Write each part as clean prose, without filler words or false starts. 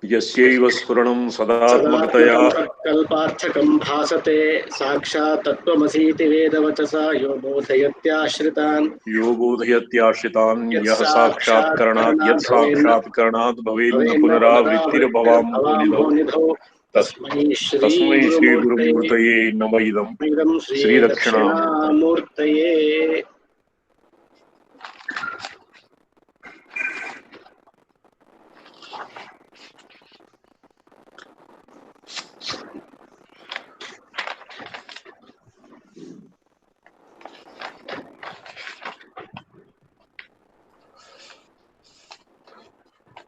यस्यैव स्फुरणं सदात्मकतया कल्पार्थकं भासते साक्षात् तत्त्वमसीति वेदवचसा यो बोधयत्याश्रितान् यः साक्षात्करणात् भवेन्न पुनरावृत्तिर्भवाम्भो निधौ तस्मै तस्मै श्रीगुरुमूर्तये श्रीगुरुमूर्तये नमः इदं श्रीदक्षिणामूर्तये।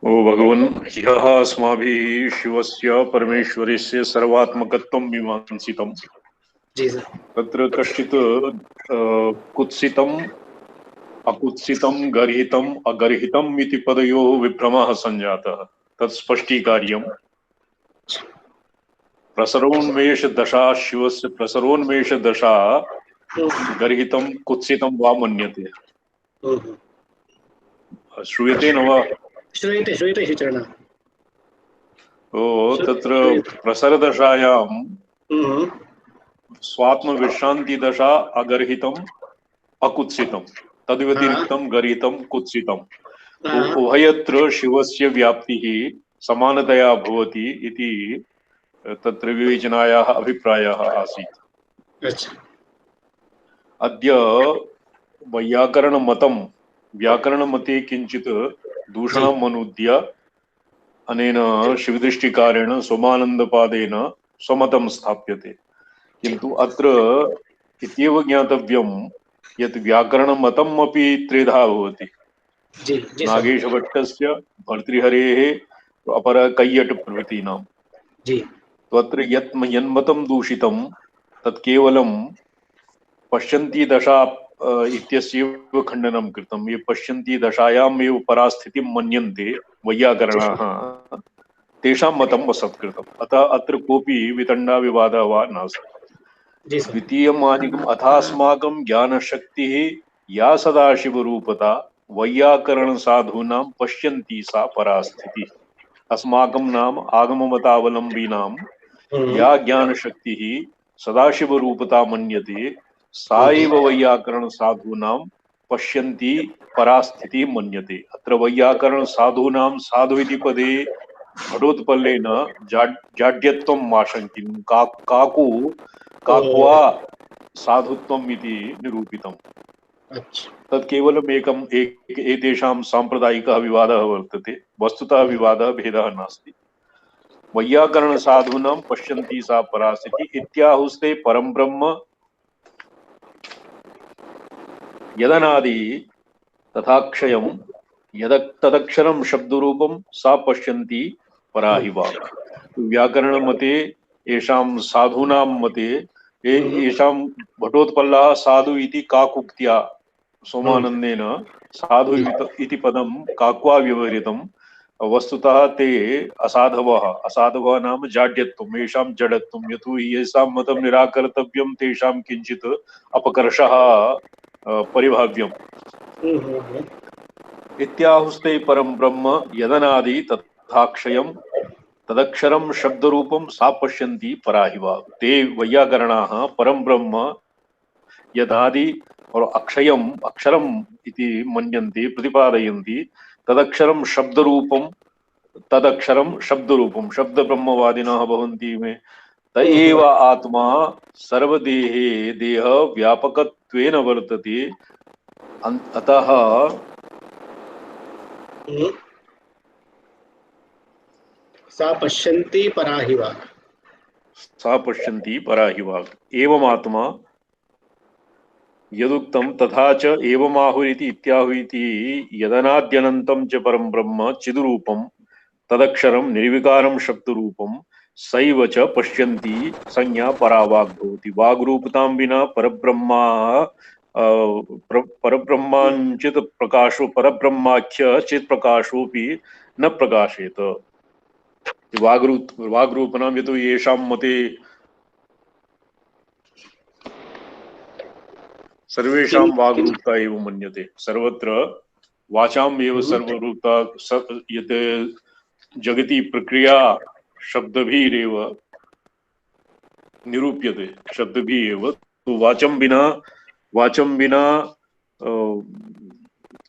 ओ भगवन् ह्यः अस्माभिः शिवस्य परमेश्वरस्य सर्वात्मकत्वं मीमांसितं तत्र कश्चित् कुत्सितम् अकुत्सितं गर्हितम् अगर्हितम् इति पदयोः विभ्रमः सञ्जातः। तत्स्पष्टीकार्यम् प्रसरोन्मेषदशा शिवस्य प्रसरोन्मेषदशा गर्हितं कुत्सितं वा मन्यते। श्रूयते न वा? श्रूयते श्रूयते चरण। तत्र प्रसरदशायां स्वात्मविश्रान्तिदशा अगर्हितम् अकुत्सितं तद्व्यतिरिक्तं गर्हितं कुत्सितं उभयत्र शिवस्य व्याप्तिः समानतया भवति इति तत्र विवेचनायाः अभिप्रायः आसीत्। अद्य व्याकरणमते किञ्चित् दूषणम् अनूद्य अनेन शिवदृष्टिकारेण सोमानन्दपादेन स्वमतं स्थाप्यते। किन्तु अत्र इत्येव ज्ञातव्यं यत् व्याकरणमतम् अपि त्रिधा भवति। नागेशभट्टस्य, भर्तृहरेः, अपरकय्यट प्रभृतीनां। तत्र यन्मतं दूषितं तत् केवलं पश्यन्ती दशा इत्यस्यैव खण्डनं कृतं। ये पश्यन्ती दशायाम् एव परास्थितिं मन्यन्ते वैयाकरणाः, तेषां मतम् असत्कृतम्। अतः अत्र कोऽपि वितण्डा विवादः वा नास्ति। द्वितीयमादिकम् अथास्माकं ज्ञानशक्तिः या सदाशिवरूपता वैयाकरणसाधूनां पश्यन्ती सा परास्थितिः। अस्माकं नाम आगममतावलम्बिनां या ज्ञानशक्तिः सदाशिवरूपता मन्यते सा एव वैयाकरणसाधूनां पश्यन्ती परास्थितिः मन्यते। अत्र वैयाकरणसाधूनां साधु इति पदे घटोत्पल्लेन जाड्यत्वं माशङ्किं काक्वा साधुत्वम् इति निरूपितम्। तत् केवलम् एतेषां साम्प्रदायिकः विवादः वर्तते। वस्तुतः विवादः भेदः नास्ति। वैयाकरणसाधूनां पश्यन्ती सा परास्थितिः इत्याहुस्ते परं ब्रह्म यदनादि तथाक्षयं तदक्षरं शब्दरूपं सा पश्यन्ती पराहि वाक्। व्याकरणमते येषां साधूनां मते येषां भटोत्पल्लः साधु इति काकुक्त्या सोमानन्देन साधु इति पदं काक्वा व्यवहृतं। वस्तुतः ते असाधवः नाम जाड्यत्वं, येषां जडत्वं। यतो हि येषां मतं निराकर्तव्यं तेषां किञ्चित् अपकर्षः परिभाव्यम्। इत्याहुस्ते परं ब्रह्म यदनादि तथाक्षयं तदक्षरं शब्दरूपं सा पश्यन्ति पराहि वा। ते वैयाकरणाः परं ब्रह्म यदादि और अक्षयम् अक्षरम् इति मन्यन्ते, प्रतिपादयन्ति। तदक्षरं शब्दरूपं शब्दब्रह्मवादिनः भवन्ति मे। त एव आत्मा सर्वदेहे देह व्यापकत्वेन वर्तते। अतः सा पश्यन्ति पराहि वाक्। एवमात्मा यदुक्तं तथा च एवमाहुरिति इत्याहुरिति यदनाद्यनन्तं च परं ब्रह्म चिद्रूपं तदक्षरं निर्विकारं शब्दरूपं सैव च पश्यन्ति संज्ञा परावाग् भवति। वाग्रूपतां विना परब्रह्माञ्चित् प्रकाशो परब्रह्माख्य चित् प्रकाशोऽपि न प्रकाशेत। वाग्रूपणां यतो येषां मते सर्वेषां वाग्रूपता एव मन्यते। सर्वत्र वाचाम एव सर्वरूपता यत् जगति प्रक्रिया शब्दभिरेव निरूप्यते, शब्दभिः। तो वाचं बिना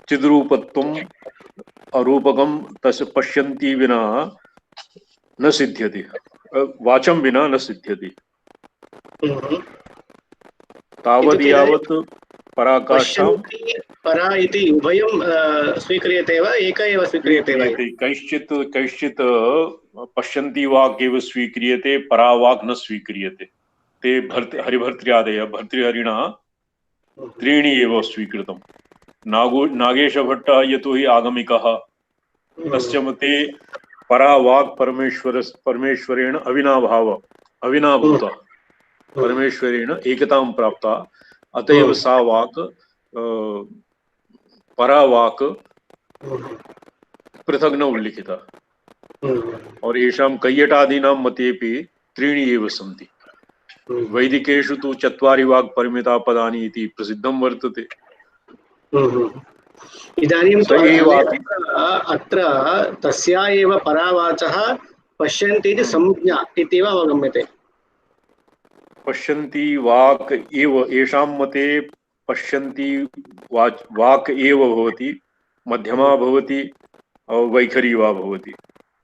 चिद्रूपत्वम् अरूपकं तस्य पश्यन्ति विना न सिद्ध्यति, वाचं बिना न सिद्ध्यति। तावद् यावत् पराकाष्ठां परा इति उभयं स्वीक्रियते वा, एक एव स्वीक्रियते वा? कैश्चित् पश्यन्ति वाक् एव स्वीक्रियते, परावाक् न स्वीक्रियते। ते हरिभर्त्र्यादय भर्तृहरिणा त्रीणि एव स्वीकृतं। नागेशभट्टः यतो हि आगमिकः, तस्य मते परावाक् परमेश्वरेण अविनाभूता, परमेश्वरेण एकतां प्राप्ता, अतएव सा वाक् परावाक् पृथक् न उल्लिखिता। और येषां कैयटादीनां मतेपि त्रीणि एव सन्ति। वैदिकेषु तु 4 वाक् परिमिता पदानि इति प्रसिद्धं वर्तते। इदानीं अत्र तस्या एव परावाचः पश्यन्ति इति संज्ञा इत्येव अवगम्यते। पश्यन्ति वाक् एव, येषां मते पश्यन्ति वाक् एव भवति, मध्यमा भवति, वैखरी वा भवति।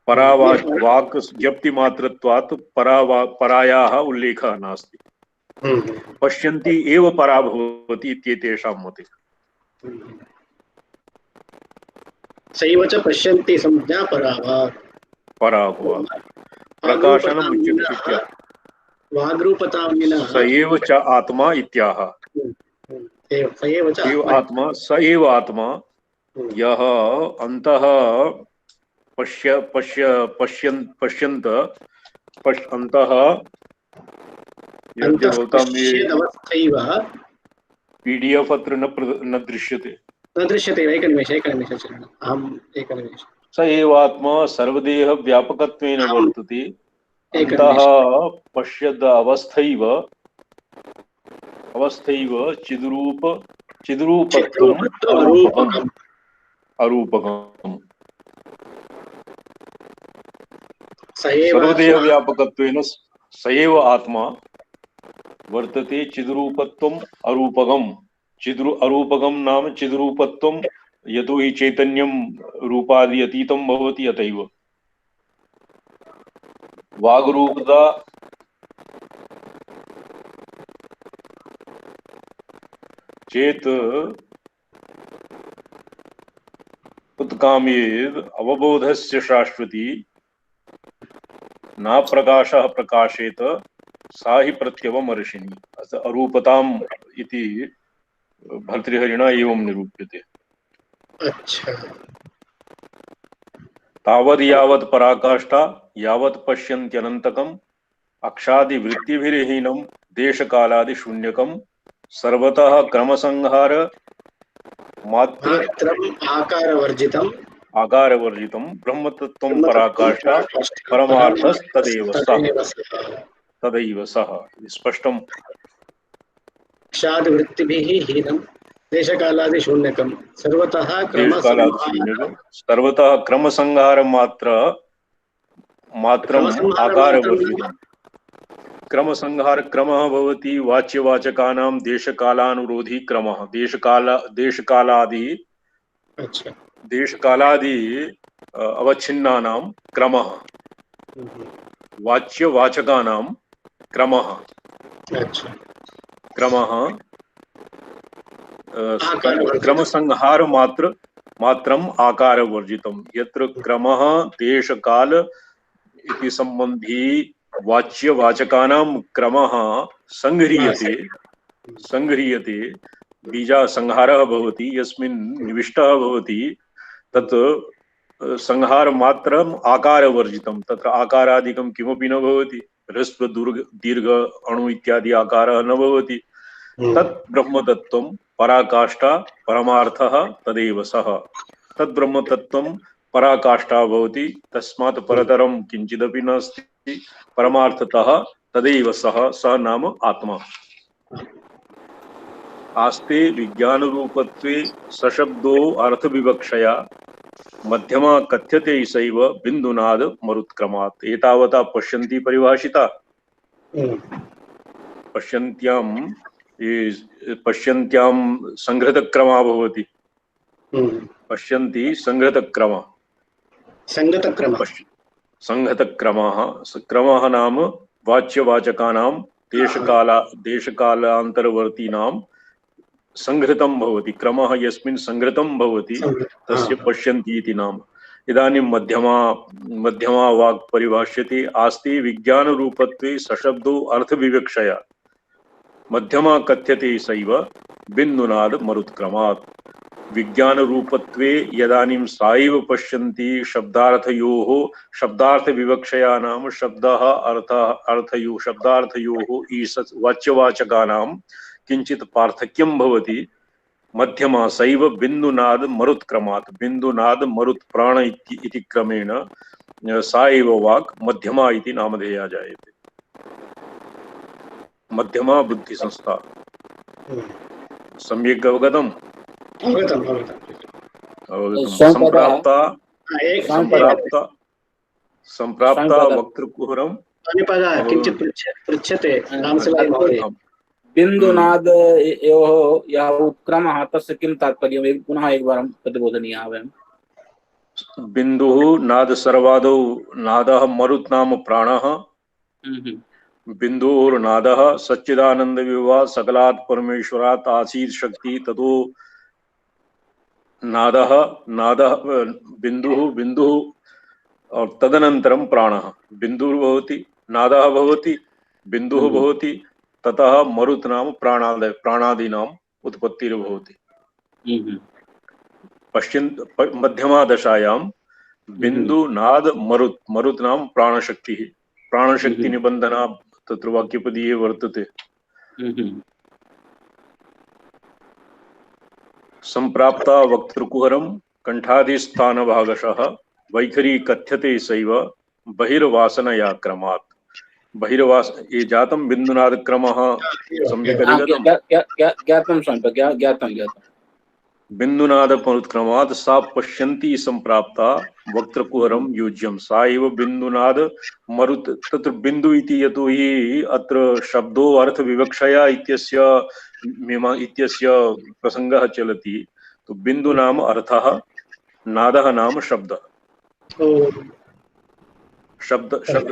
परावाक् ज्ञप्ति मात्रत्वात् परायाः उल्लेखः नास्ति। पश्यन्ति एव परा भवति इत्येतेषां मते। सैव च पश्यन्ति संज्ञा परावाक् प्रकाशनम् उच्यते। वाग्रूपतां विना स एव च आत्मा इत्याह। स एव आत्मा यः अन्तः पश्यन्त अन्तः PDF अत्र न दृश्यते। एकनिमेषः स एव आत्मा सर्वदेह व्यापकत्वेन वर्तते, अन्तः पश्यद अवस्थैव चिद्रूपत्वम् अरूपकम्। सर्वदेह व्यापकत्वेन स एव आत्मा वर्तते, चिद्रूपत्वम् अरूपकम्। अरूपकं नाम चिद्रूपत्वं, यतो हि चैतन्यं रूपादि अतीतं भवति, अतैव वाग्रूपता चेत् उत्काम्येद् अवबोधस्य शाश्वती न प्रकाशः प्रकाशेत सा हि प्रत्यवमर्शिनी। अरूपताम् इति भर्तृहरिणा एवं निरूप्यते। अच्छा। तावद् यावत् पराकाष्ठा यावत् पश्यन्त्यनन्तकम् अक्षादिवृत्तिभिर्हीनं देशकालादिशून्यकं सर्वतः क्रमसंहार आकारवर्जितं ब्रह्मतत्त्वं पराकाष्ठा परमार्थस्तदैव सः। स्पष्टं। क्षादिवृत्तिभिः हीनं देशकालादिशून्यकं सर्वतः क्रमसंहार मात्रम् आकारवर्जितं। क्रमसंहार क्रमः भवति वाच्यवाचकानां देशकालानुरोधी क्रमः। देशकालादि अवच्छिन्नानां क्रमः, वाच्यवाचकानां क्रमः। क्रमसंहार मात्रम् आकारवर्जितं। यत्र क्रमः देशकाल इति संबंधी वाच्यवाचकानां क्रमः संगृह्यते बीजासंहारः भवति, यस्मिन् निविष्टः भवति, तत् संहार मात्रम् आकारवर्जितं। तत्र आकारादिकं किमपि न भवति। ह्रस्व दीर्घ अणु इत्यादि आकारः न भवति। तत् ब्रह्मतत्त्वं पराकाष्ठा परमार्थः तदेव सः। तद् ब्रह्मतत्त्वं पराकाष्ठा भवति, तस्मात् परतरं किञ्चिदपि नास्ति। परमार्थतः तदेव सः नाम आत्मा। आस्ते विज्ञान रूपत्वे सशब्दो अर्थ विवक्षया मध्यमा कथ्यते सैव बिंदुनाद मरुत्क्रमात्। एतावता पश्यन्ति परिभाषिता। पश्यन्त्यां पश्यन्त्यां संघृतक्रमा भवति। पश्यन्ति संघृतक्रमा। संघतक्रमः क्रमः नाम वाच्यवाचकानां देशकालान्तरवर्तीनां संघृतं भवति। क्रमः यस्मिन् संघृतं भवति तस्य पश्यन्ति इति नाम। इदानीं मध्यमा वाक् परिभाष्यते। आस्ते विज्ञानरूपत्वे सशब्दो अर्थविवक्षया मध्यमा कथ्यते सैव बिन्दुनाद मरुत्क्रमात्। विज्ञान रूपत्वे यदानीं साइव पश्यन्ति शब्दार्थयोः शब्दार्थ विवक्षया नाम शब्दः अर्थयोः शब्दार्थयोः ईषत् वाच्यवाचकानां किंचित् पार्थक्यं भवति। मध्यमा सैव बिन्दुनाद मरुत्क्रमात्। बिन्दुनाद मरुत् प्राण इति क्रमेण सा एव वाक् मध्यमा इति नामधेया जायते। मध्यमा बुद्धि संस्था। सम्यक् अवगतम्? संप्राप्ता वक्तृकुहरं किञ्चित् पृच्छते बिन्दुनाद योः यः उत्क्रमः तस्य किं तात्पर्यं पुनः एकवारं प्रतिबोधनीयः वयं। बिन्दुः नाद सर्वादौ नादः मरुत् नाम प्राणः। बिन्दुर्नादः सच्चिदानंद विवाह सकलात् परमेश्वरात् आसीत् शक्ति ततो नादः नादः बिन्दुः और तदनन्तरं प्राणः। बिन्दुः भवति, नादः भवति, बिन्दुः भवति, ततः मरुत् नाम प्राणादीनाम् उत्पत्तिर्भवति। मध्यमा दशायां बिन्दु नाद मरुत् नाम प्राणशक्तिः। प्राणशक्ति निबंधना तत्र वाक्यपदीये वर्तते। संप्राप्ता वक्तृकुहरं कंठादिस्थानभागशः वैखरी कथ्यते सैव बहिर्वासनया क्रमात्। ये जातं बिन्दुनाद क्रमः सम्यक् अधिगतम्। बिन्दुनाद मरुत्क्रमात् सा पश्यन्ति संप्राप्ता वक्त्रकुहरं योज्यं। सा एव बिन्दुनाद मरुत्। तत्र बिन्दु इति यतोहि अत्र शब्दो अर्थ विवक्षया इत्यस्य प्रसंगः चलति। तो बिन्दु नाम अर्थः, नादः नाम शब्दः।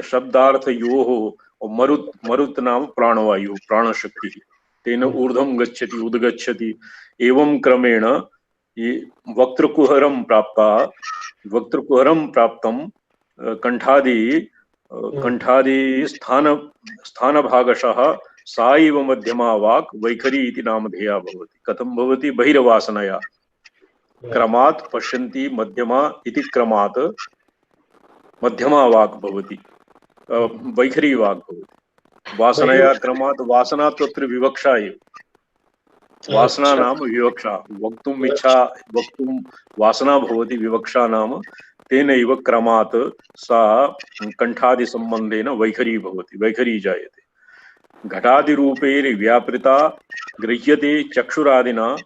शब्दार्थयोः मरुत् नाम प्राणवायु प्राणशक्तिः। तेन ऊर्ध्वं गच्छति उद्गच्छति। एवं क्रमेण वक्त्रकुहरं प्राप्तं कंठादि स्थानभागशः सा एव मध्यमा वाक् वैखरी इति नामधेया भवति। कथं भवति? बहिर्वासनया क्रमात् पश्यन्ति मध्यमा इति क्रमात् मध्यमा वाक् भवति, वैखरी वाक् भवति। वासनया क्रमात् वासना तत्र विवक्षा एव। वासना नाम विवक्षा। वक्तुम् इच्छा वक्तुं वासना भवति, विवक्षा नाम। तेनैव क्रमात् सा कंठादि संबंधेन वैखरी भवति, वैखरी जायते। घटादिरूपैर्व्यापृता गृह्यते चक्षुरादिना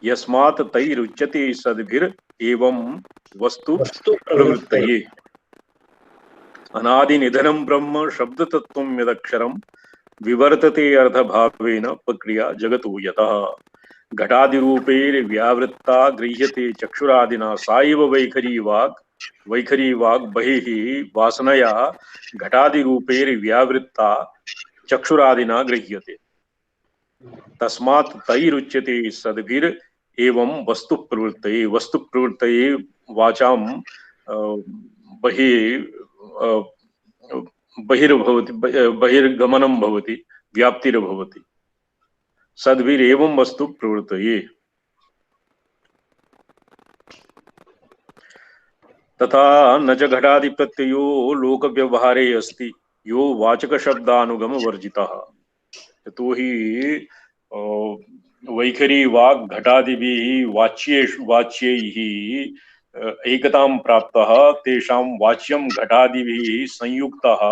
यस्मात् तैरुच्यते सद्भिर् एवं वस्तु प्रवृत्तये। अनादिनिधनं ब्रह्म शब्दतत्त्वं यदक्षरं विवर्तते अर्थभावेन प्रक्रिया जगतो यतः। घटादिरूपैर्व्यावृत्ता गृह्यते चक्षुरादिना सा एव वैखरी वाक् बहिः वासनया घटादिरूपैर्व्यावृत्ता चक्षुरादिना गृह्यते। तस्मात् तैरुच्यते सद्भिर् एवं वस्तु प्रवृत्तये वाचां बहिर्गमनं भवति, व्याप्तिर्भवति। सद्भिरेवं वस्तु प्रवृत्तये। तथा न च घटादि प्रत्ययो लोक व्यवहारे अस्ति यो वाचक शब्दानुगम वर्जितः। यतोहि वैखरी वाक् घटादिभिः वाच्यैः एकतां प्राप्तः तेषां वाच्यं घटादिभिः संयुक्तः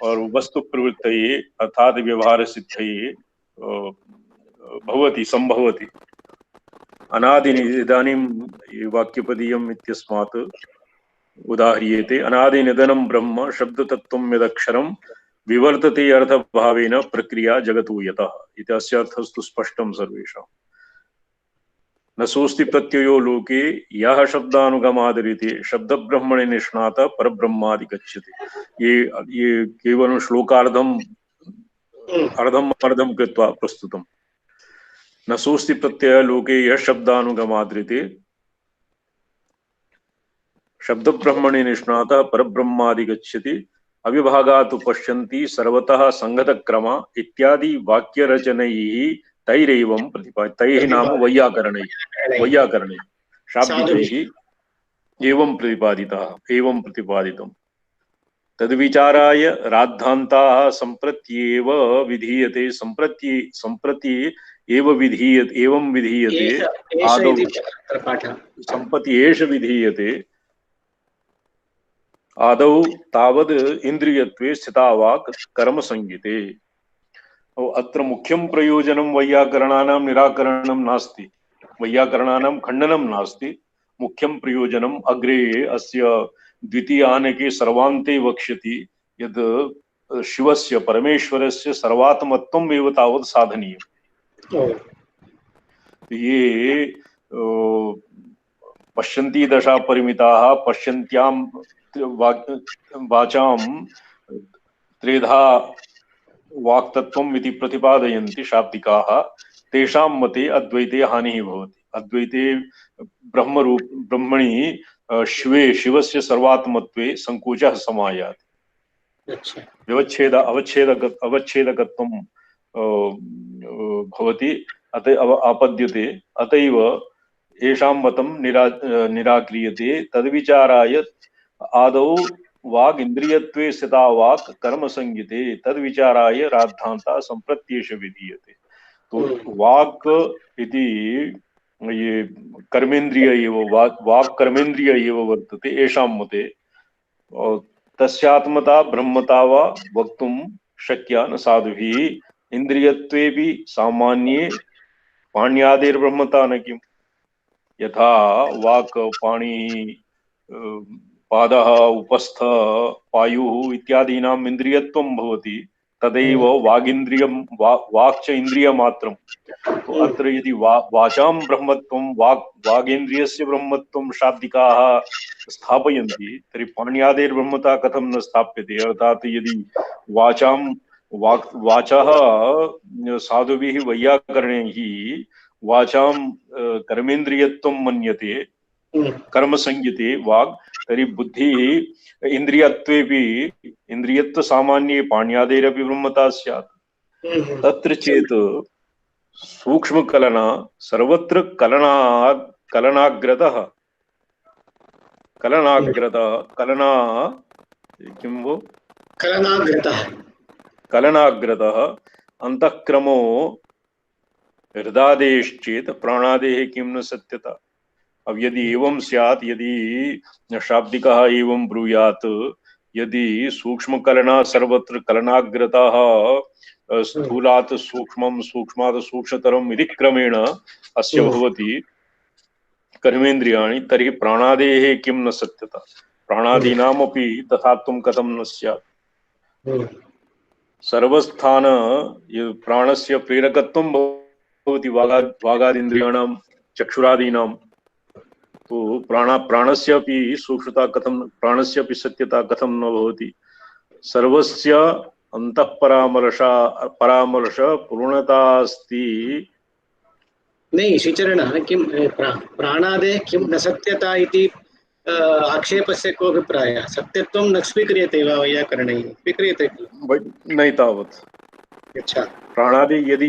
और वस्तु प्रवृत्तये अर्थात व्यवहार सिद्धये भवति संभवति अनादिनि इदानीं वाक्यपदीयम् इत्यस्मात् उदाह्रियते अनादिनिधनं ब्रह्म शब्दतत्त्वं यदक्षरं विवर्तते अर्थभावेन प्रक्रिया जगतो यतः इति अस्य अर्थस्तु स्पष्टं सर्वेषां न सोऽस्ति प्रत्ययो लोके यः शब्दानुगमादरिते शब्दब्रह्मणे निष्णात परब्रह्मादि गच्छति ये केवलं श्लोकार्धम् अर्धं कृत्वा प्रस्तुतम् न सोऽस्ति प्रत्यय लोके यः शब्दानुगमादरिते शब्दब्रह्मणे निष्णात परब्रह्मादि गच्छति अविभागात् पश्यन्ति सर्वतः संगतक्रम इत्यादि वाक्यरचनैः तैरेवं तैः नाम वैयाकरणैः शाब्दिकैः एवं प्रतिपादितं तद्विचाराय राद्धान्ताः सम्प्रत्येव विधीयते सम्प्रति एवं विधीयते आदौ सम्प्रति एष विधीयते आदौ तावद् इन्द्रियत्वे स्थिता वाक् कर्म संज्ञिते अत्र मुख्यं प्रयोजनं वैयाकरणानां निराकरणं नास्ति वैयाकरणानां खण्डनं नास्ति मुख्यं प्रयोजनम् अग्रे अस्य द्वितीयानके सर्वान्ते वक्ष्यति यद् शिवस्य परमेश्वरस्य सर्वात्मत्वम् एव तावत् साधनीयम् ये पश्यन्ति दशा परिमिताः पश्यन्त्यां वाचां त्रेधा वाक्तत्वम् इति प्रतिपादयन्ति शाब्दिकाः तेषां मते अद्वैते हानिः भवति अद्वैते ब्रह्मणि शिवस्य सर्वात्मत्वे संकोचः समायाति अवच्छेदकत्वं भवति आपद्यते अतएव येषां मतं निराक्रियते तद्विचाराय आदौ वाग् इन्द्रियत्वे स्थिता वाक् कर्म संज्ञिते तद्विचाराय राद्धान्ता सम्प्रत्येष विधीयते तो वाक् इति ये कर्मेन्द्रिय एव वाक् कर्मेन्द्रिय एव वर्तते येषां मते तस्यात्मता ब्रह्मता वा वक्तुं शक्या न साधुभिः इन्द्रियत्वेपि सामान्ये पाण्यादेर्ब्रह्मता न किम् यथा वाक् पाणिः पादः उपस्थ पायुः इत्यादीनाम् इन्द्रियत्वं भवति तदैव वागिन्द्रियं वाक् च इन्द्रियमात्रं तो अत्र यदि वाचां ब्रह्मत्वं वागेन्द्रियस्य ब्रह्मत्वं शाब्दिकाः स्थापयन्ति तर्हि पाण्यादेर्ब्रह्मता कथं न स्थाप्यते अर्थात् यदि वाचः साधुभिः वैयाकरणैः वाचां कर्मेन्द्रियत्वं मन्यते कर्म संज्ञिते वाग् तर्हि बुद्धिः इन्द्रियत्वेपि इन्द्रियत्व सामान्ये पाण्यादेरपि ब्रह्मता स्यात् तत्र चेत् सूक्ष्मकलना सर्वत्र कलनाग्रतः कलना किं वो कलनाग्रतः अंतःक्रमो हृदादेश्चेत् प्राणादेः किं न सत्यता अब यदि एवं स्यात् यदि शाब्दिकः एवं ब्रूयात् यदि सूक्ष्मकलना सर्वत्र कलनाग्रतः स्थूलात् सूक्ष्मं सूक्ष्मात् सूक्ष्मतरम् इति क्रमेण अस्य भवति कर्मेन्द्रियाणि तर्हि प्राणादेः किं न सत्यता प्राणादीनामपि तथात्वं कथं न स्यात् सर्वस्थान प्राणस्य प्रेरकत्वं भवति वागादिन्द्रियाणां चक्षुरादीनां तो प्राणस्यापि सूक्ष्मता कथं प्राणस्यापि सत्यता कथं न भवति सर्वस्य अंतःपरामर्श पूर्णता अस्ति नहीं श्रीचरणः किं प्राणादेः किं न सत्यता इति आक्षेपस्य को अभिप्रायः सत्यत्वं न स्वीक्रियते वा वैयाकरणैः स्वीक्रियते न तावत् अच्छा प्राणादि यदि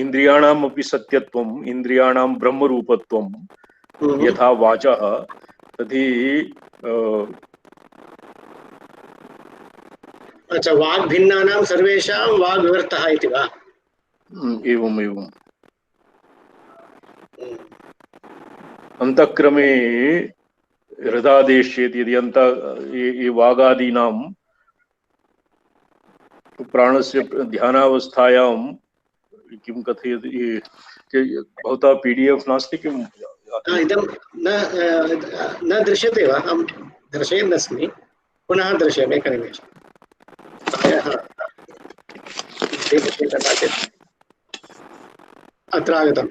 इन्द्रियाणाम् अपि सत्यत्वम् इन्द्रियाणां ब्रह्मरूपत्वं यथा वाचः तर्हि अच्छा वाग् भिन्नानां सर्वेषां वाग् विवर्तः इति वा एवम् अंतःक्रमे हृदादेश्येत् यदि ये वागादीनां प्राणस्य ध्यानावस्थायां किं कथयति भवतः PDF नास्ति किम्? इदं न दृश्यते वा? अहं दर्शयन् अस्मि, पुनः दर्शयामि एकनिमेषम्। कदाचित् अत्र आगतं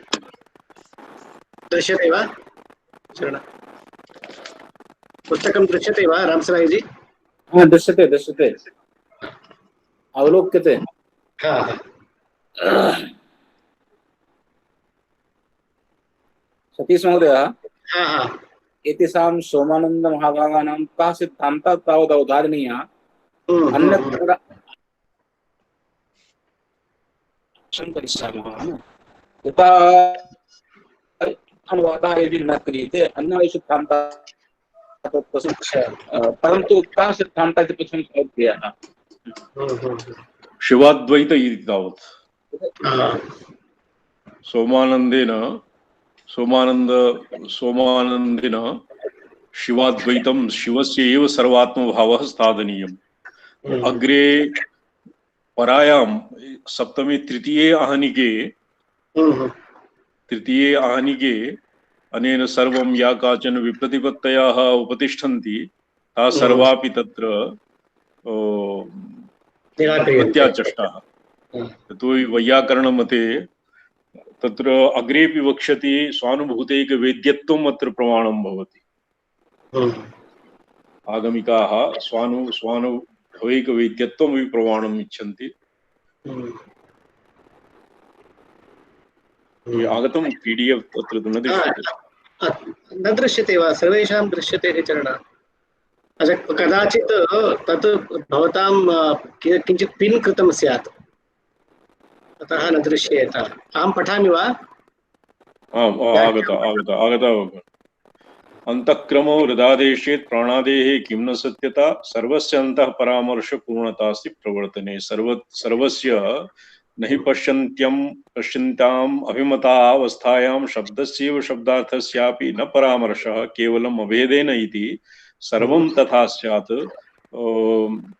दृश्यते वा? शरण पुस्तकं दृश्यते वा रामसरायजी? हाँ दृश्यते दृश्यते अवलोक्यते। सतीश महोदय एतेषां सोमानंद महाभागानां कः सिद्धान्तः तावत् अवधारणीयः अन्यत्र करिष्यामः यथा अनुवादः यदि न क्रियते अन्य सिद्धान्तः परन्तु कः सिद्धान्तः इति प्रश्नः क्रियः शिवाद्वैत इति तावत् सोमानन्देन शिवाद्वैतं शिवस्य एव सर्वात्मभावः स्थादनीयम्। अग्रे परायां सप्तमे तृतीये आहनिके अनेन सर्वं या काचन विप्रतिपत्तयः उपतिष्ठन्ति ताः सर्वापि तत्र प्रत्याचष्टाः। यतोहि वैयाकरणमते तत्र अग्रेपि वक्ष्यति स्वानुभूतैकवेद्यत्वम् अत्र प्रमाणं भवति। आगमिकाः स्वानुभवैकवेद्यत्वमपि प्रमाणम् इच्छन्ति। आगतं PDF तत्र तु न दृश्यते। न दृश्यते वा? सर्वेषां दृश्यते चरण। कदाचित् तत् भवतां किञ्चित् पिन् कृतं स्यात्, अतः न दृश्येत। अहं पठामि वा? आगता अंतःक्रमो हृदादेशे प्राणादेः किं न सत्यता सर्वस्य अंतः परामर्श पूर्णतास्ति प्रवर्तने। सर्वस्य न हि पश्यन्त्याम् अभिमतावस्थायां शब्दस्यैव शब्दार्थस्यापि न परामर्शः केवलम् अभेदेन इति सर्वं तथा स्यात्।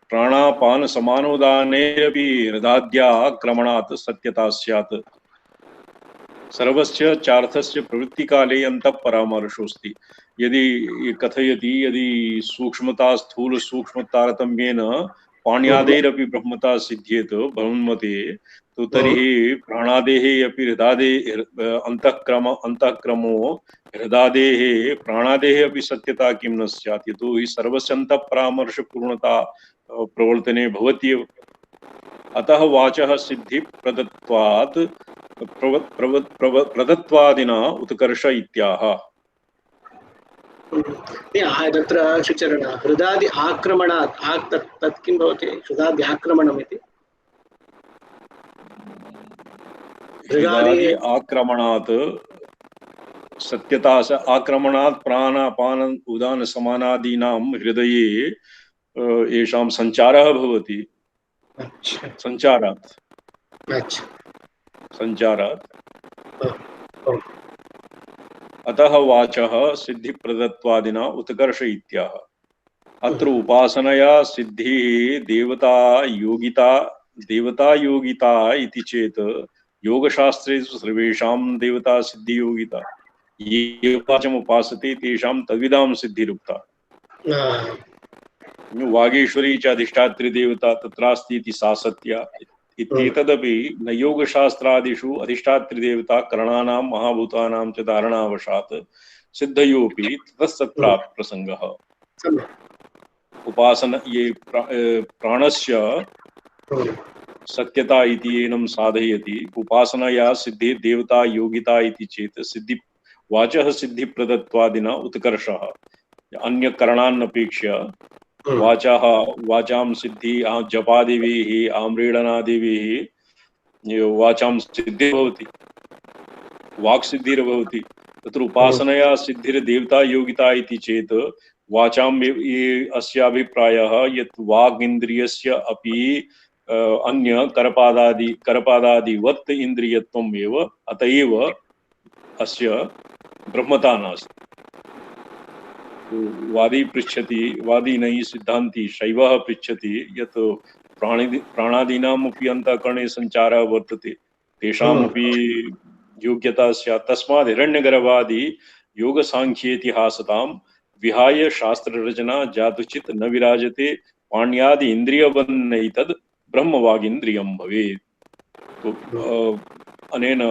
प्राणापान समानोदानेऽपि हृदाद्याक्रमणात् सत्यता स्यात्। सर्वस्य चार्थस्य प्रवृत्तिकाले अन्तः परामर्शोऽस्ति। यदि कथयति यदि सूक्ष्मता स्थूल सूक्ष्मतारतम्येन पाण्यादेरपि ब्रह्मता सिद्ध्येत ब्रह्मते तो तर्हि प्राणादेः अपि हृदादेः अंतःक्रमो हृदादेः प्राणादेः अपि सत्यता किं न स्यात्। यतोहि सर्वस्य अन्तः परामर्श पूर्णता प्रवर्तने भवत्येव। अतः वाचः सिद्धि प्रदत्वादिना उत्कर्ष इत्याह। तत्र शुचरण हृदादि आक्रमणात् तत् किं भवति? हृदादि आक्रमणम् इति हृदादि आक्रमणात् सत्यता आक्रमणात् प्राणापान उदान समानादीनां हृदये येषां संचारः भवति। संचारात् अतः वाचः सिद्धिप्रदत्वादिना उत्कर्ष इत्याह। अत्र उपासनया सिद्धिः देवता योगिता इति चेत् योगशास्त्रेषु सर्वेषां देवता सिद्धियोगिता। ये वाचम् उपासते तेषां तद्विदां सिद्धिरुक्ता। वागीश्वरी च अधिष्ठात्री देवता तत्रास्ति इति सा सत्या। इत्येतदपि न योगशास्त्रादिषु अधिष्ठातृदेवता करणानां महाभूतानां च धारणावशात् सिद्धयोऽपि ततस्तत्रापि प्रसंगः। उपासना ये प्राणस्य सत्यता इति एनं साधयति। उपासनया सिद्धि देवता योगिता इति चेत् सिद्धि वाचः सिद्धिप्रदत्वादिना उत्कर्षः। अन्य करणान्नपेक्ष्य वाचां सिद्धि जपादिभिः आम्रेडनादिभिः वाचां सिद्धि भवति, वाक् सिद्धिर्भवति। तत्र उपासनया सिद्धिर्देवता योगिता इति चेत् वाचां ये अस्याभिप्रायः यत् वागिन्द्रियस्य अपि अन्य करपादादिवत् इन्द्रियत्वम् एव। अतएव अस्य ब्रह्मता नास्ति। वादी नहीं सिद्धांती शैवः पृच्छति यत् प्राणादीनामपि अन्तःकरणे संचारः वर्तते तेषामपि योग्यता स्यात्। तस्मात् हिरण्यगर्भादि योगसाङ्ख्येतिहासतां विहाय शास्त्ररचना जातुचित् न विराजते पाण्यादि इन्द्रियवन्नैतद् ब्रह्मवागिन्द्रियं भवेत्। तो अनेन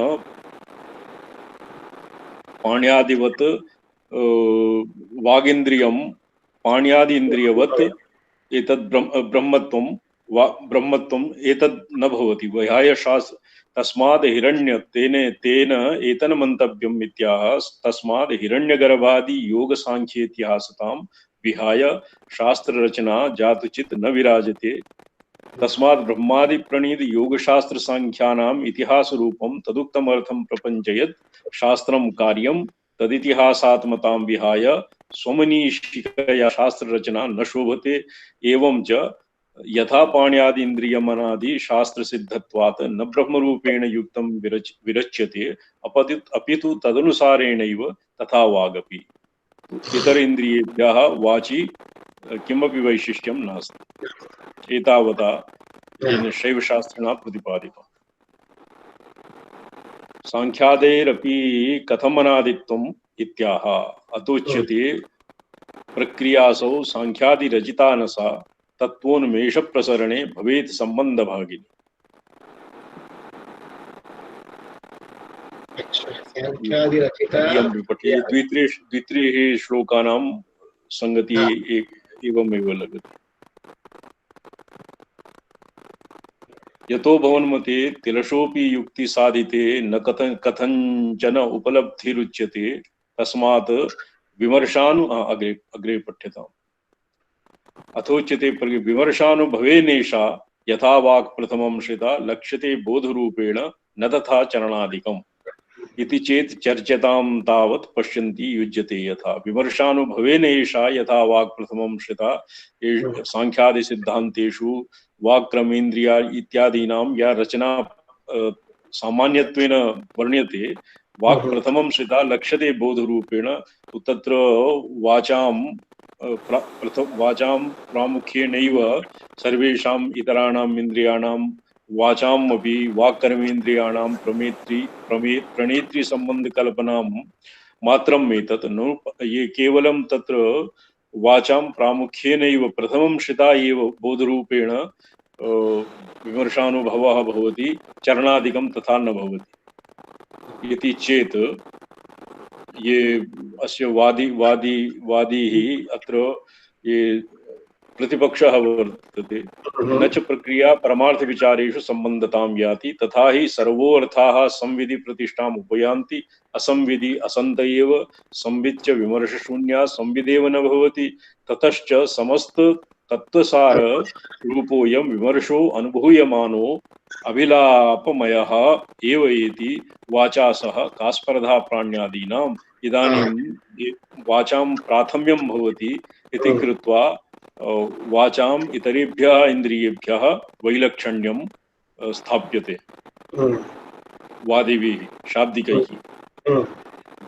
पाण्यादिवत् वागिन्द्रियं पाण्यादि इन्द्रियवत् एतद् ब्रह्मत्वं ब्रह्मत्वं एतद् न भवति विहाय शास्त्र। तस्माद् हिरण्य तेन एतन् मन्तव्यम् इत्याह। तस्माद् हिरण्यगर्भादि योगसाङ्ख्येतिहासतां विहाय शास्त्ररचना जातुचित् न विराजते। तस्माद् ब्रह्मादि प्रणीत योगशास्त्र सांख्यानाम् इतिहासरूपं तदुक्तमर्थं प्रपञ्चयत् शास्त्रं कार्यं तदितिहासात्मतां विहाय स्वमनीषिकया शास्त्ररचना न शोभते। एवं च यथा पाण्यादि इन्द्रियमनादि शास्त्रसिद्धत्वात् न ब्रह्मरूपेण युक्तं विरच्यते अपितु तदनुसारेणैव तथा वागपि। इतर इन्द्रियेभ्यः वाचि किमपि वैशिष्ट्यं नास्ति। एतावता येन शैवशास्त्रिणा प्रतिपादितम्। सांख्यादेरपि कथमनादित्वम् इत्याह। अतोच्यते प्रक्रियासौ सांख्यादिरचितानसा तत्त्वोन्मेष प्रसरणे भवेत् संबंधभागिनी। द्वित्रिः श्लोकानां संगति एवमेव लगति। यतो भवन्मते तिलशोऽपि युक्ति साधिते न कथंचन उपलब्धिरुच्यते तस्मात् विमर्शानु अग्रे पठ्यताम्। अथोच्यते विमर्शानुभवेनेषा यथा वाक् प्रथमं श्रिता लक्ष्यते बोधरूपेण न तथा चरणादिकम् इति चेत् चर्च्यतां तावत् पश्यन्ति युज्यते यथा। विमर्शानुभवेनेषा यथा वाक् प्रथमं श्रिता सांख्यादि सिद्धान्तेषु वाक्क्रमेन्द्रिया इत्यादीनां या रचना सामान्यत्वेन वर्ण्यते वाक् प्रथमं श्रिता लक्ष्यते बोधरूपेण। तत्र वाचां प्रामुख्येनैव सर्वेषाम् इतराणाम् इन्द्रियाणां वाचाम् अपि वाक्कर्मेन्द्रियाणां प्रणेत्री सम्बन्धकल्पनां मात्रम् एतत् न ये केवलं तत्र वाचां प्रामुख्येनैव प्रथमं श्रिता एव बोधरूपेण विमर्शानुभवः भवति चरणादिकं तथा न भवति इति चेत् ये अस्य वादी अत्र ये प्रतिपक्षः वर्तते न च प्रक्रिया परमार्थ विचारेषु संबंधतां याति तथा ही सर्वो अर्थाः संविधि प्रतिष्ठाम् उपयान्ति असंविधि असंत एव संविच्च विमर्श शून्या संविदेव न भवति। ततश्च समस्त तत्वसार रूपोऽयं विमर्शो अनुभूयमानो अभिलापमयः एव इति वाचा सह का स्पर्धा प्राण्यादीनाम् इदानीं वाचां प्राथम्यं भवति इति कृत्वा वाचाम् इतरेभ्यः इन्द्रियेभ्यः वैलक्षण्यं स्थाप्यते वादिभिः शाब्दिकैः।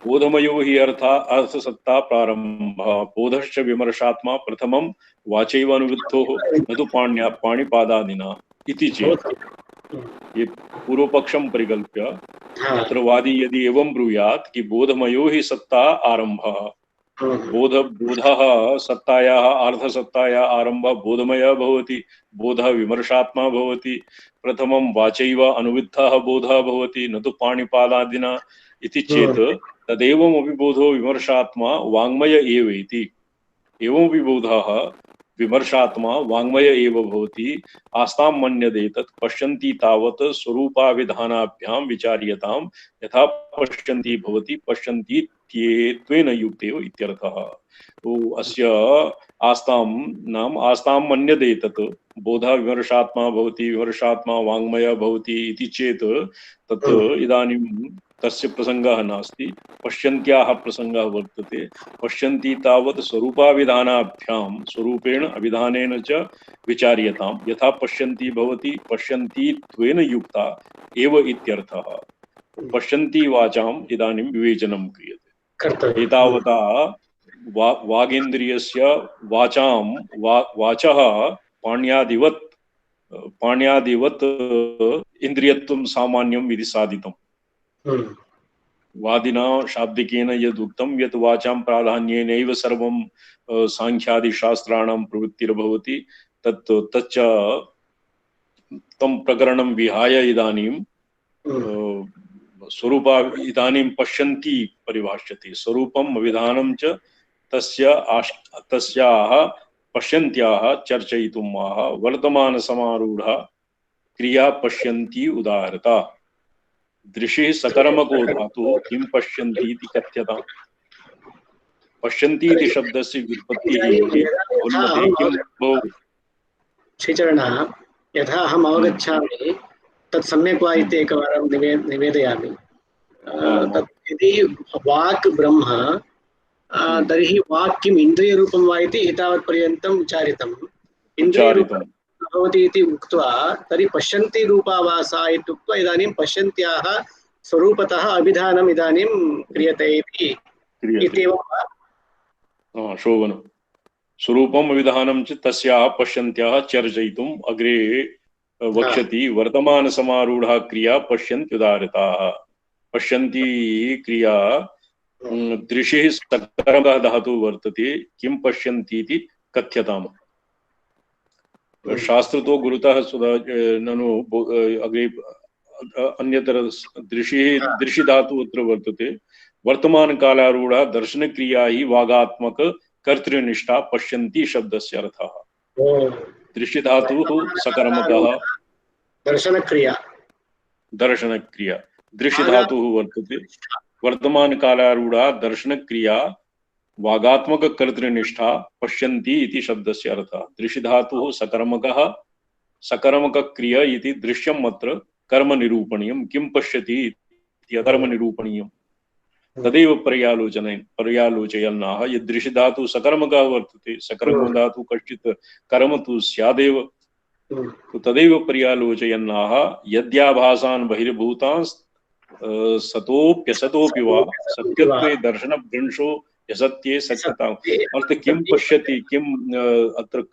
बोधमयो हि अर्थसत्ता प्रारम्भः बोधश्च विमर्शात्मा प्रथमं वाचैव अनुवृत्तो न तु पाणिपादादिना इति चेत् ये पूर्वपक्षं परिकल्प्य अत्र वादी यदि एवं ब्रूयात् कि बोधमयो हि सत्ता आरम्भः बोधः सत्तायाः अर्धसत्तायाः आरम्भः बोधमयः भवति बोधः विमर्शात्मा भवति प्रथमं वाचैव अनुविद्धः बोधः भवति न तु पाणिपादादिना इति चेत् तदेवमपि बोधो विमर्शात्मा वाङ्मय एव इति। एवमपि बोधः विमर्शात्मा वाङ्मय एव भवति आस्तां मन्यते तत् पश्यन्ति तावत् स्वरूपाविधानाभ्यां विचार्यतां यथा पश्यन्ति भवति पश्यन्ति त्वेन युक्तेव इत्यर्थः। तो अस्य आस्तां नाम आस्तां मन्यते तत् बोधः विमर्शात्मा भवति विमर्शात्मा वाङ्मय भवति इति चेत् तत् इदानीं तस्य प्रसंगः नास्ति पश्यन्त्याः प्रसंगः वर्तते। पश्यन्ति तावत् स्वरूपाविधानाभ्यां स्वरूपेण अविधानेन च विचार्यतां यथा पश्यन्ति भवति पश्यन्ति त्वेन युक्ता एव इत्यर्थः। पश्यन्ति वाचाम् इदानीं विवेचनं क्रियते। एतावता वागेन्द्रियस्य वाचां वाचः पाण्यादिवत् पाण्यादिवत् इन्द्रियत्वं सामान्यं विधि साधितम् वादिना शाब्दिकेन यदुक्तं यत् वाचां प्राधान्येनैव सर्वं सांख्यादिशास्त्राणां प्रवृत्तिर्भवति तच्च तं प्रकरणं विहाय इदानीं स्वरूपा इदानीं पश्यन्ति परिभाष्यते स्वरूपम् अविधानं च तस्याः पश्यन्त्याः चर्चयितुम् आह वर्तमान समारूढ़ा क्रिया पश्यन्ति उदाहरता दृशे सकर्मको धातु किं पश्यन्ति इति कथ्यता पश्यन्ति इति शब्दस्य व्युत्पत्तिः उन्नते किं भवति श्रीचरणः यथा अहम् अवगच्छामि तत् सम्यक् वा इति एकवारं निवेदयामि तत् यदि वाक् ब्रह्म तर्हि वाक् किम् इन्द्रियरूपं वा इति एतावत्पर्यन्तम् उच्चारितम् इन्द्रियरूपं भवति इति उक्त्वा तर्हि पश्यन्ति रूपा वा सा इत्युक्त्वा इदानीं पश्यन्त्याः स्वरूपतः अभिधानम् इदानीं क्रियते इत्येवं वा? शोभनं स्वरूपम् अभिधानं च तस्याः पश्यन्त्याः चर्चयितुम् अग्रे वक्ष्यति वर्तमान समारूढ़ा क्रिया पश्यन्त्युदाहृताः पश्यन्ति क्रिया दृशे सकर्मकः धातु वर्तते किं पश्यन्ति इति कथ्यताम् शास्त्र तो गुरुतः ननु अग्रे अन्यतर दृशि धातु अत्र वर्तते वर्तमान कालारूढ़ा दर्शन क्रिया ही वागात्मक कर्तृनिष्ठा पश्यन्ति शब्दस्य अर्थः दृश्य धातु सकर्मकः दर्शन क्रिया दृश्य धातु वर्तते वर्तमान कालारूढ़ा दर्शन क्रिया वागात्मक कर्तृनिष्ठा पश्यन्ति इति शब्दस्य अर्थः दृश्य धातुः सकर्मकः सकर्मक क्रिया इति दृश्यम् अत्र कर्म निरूपणीयं किं पश्यति इति अकर्म निरूपणीयं तदेव पर्यालोचयन्नाः यद् दृश्य धातुः सकर्मकः वर्तते सकर्म धातु कश्चित् कर्म तु स्यादेव तो तदेव पर्यालोचयन्नाः यद्याभासान् बहिर्भूतान् सतोप्यसतोपि वा सत्यत्वे दर्शनभ्रंशो यसत्ये सत्यता अर्थ किं पश्यति किम अत्र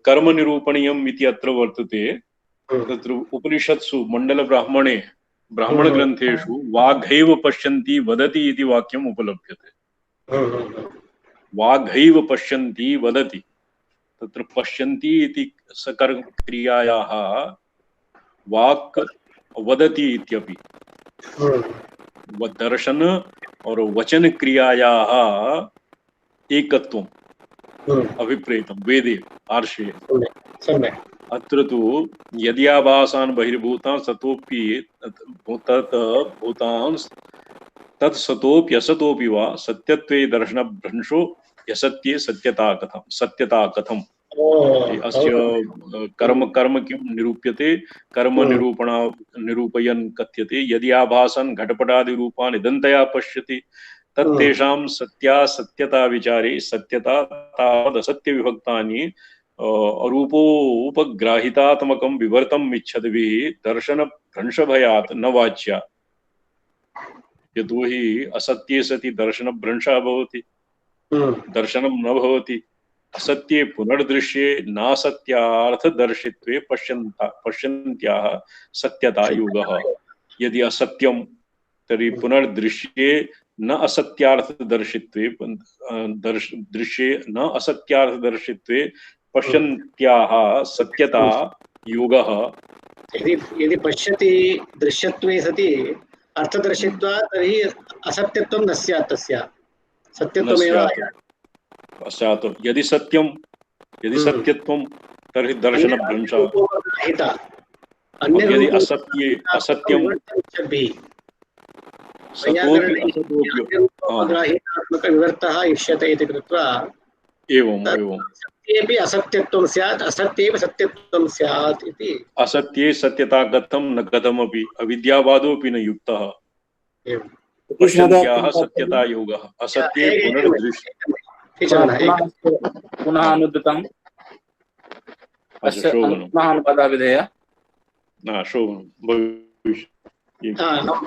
कर्म निरूपणीयम् इति अत्र वर्तते तत्र उपनिषत्सु मंडल ब्राह्मणे ब्राह्मण ग्रंथेषु वाघैव पश्यन्ति वदति इति वाक्यम् उपलभ्यते वाघैव पश्यन्ति वदति तत्र पश्यन्ति इति सकर्म क्रियायाः वाक् वदति इत्यपि दर्शन और वचन क्रियायाः एकत्वम् अभिप्रेतं वेदे आर्षे अत्र तु यद्याभासान् बहिर्भूतान् सतोऽपि तत् भूतान् तत् सतोऽप्यसतोऽपि वा सत्यत्वे दर्शनभ्रंशो यसत्ये सत्यता कथम् अस्य कर्म किं निरूप्यते कर्म निरूपयन् कथ्यते यदि आभासन् घटपटादि रूपान् इदन्तया पश्यति तत्तेषां सत्यता विचारे सत्यता तावदसत्य विभक्तानि अरूपोपग्राहितात्मकं विवर्तम् इच्छद्भिः दर्शन भ्रंशभयात् न वाच्या यतोहि असत्ये सति दर्शन भ्रंशः भवति दर्शनं न भवति असत्ये पुनर्दृश्ये नासत्यार्थदर्शित्वे पश्यन्त्याः सत्यता योगः यदि असत्यं तर्हि पुनर्दृश्ये न असत्यार्थदर्शित्वे दृश्ये न असत्यार्थदर्शित्वे पश्यन्त्याः सत्यता योगः यदि पश्यति दृश्यत्वे सति अर्थदर्शित्वा तर्हि असत्यत्वं न स्यात् तस्य सत्यत्वमेव स्यात् यदि सत्यत्वं तर्हि दर्शनभ्रंशः यदि असत्यं विवर्तः इष्यते इति कृत्वा एवम् सत्येपि असत्यत्वं स्यात् असत्येव सत्यत्वं स्यात् इति असत्ये सत्यता कथं न कथमपि अविद्यावादोऽपि न युक्तः पश्यन्त्याः सत्यता योगः असत्ये पुनर्दृश्य पुनः अनुद्यतम् अस्य पुनः अनुपदा विधेय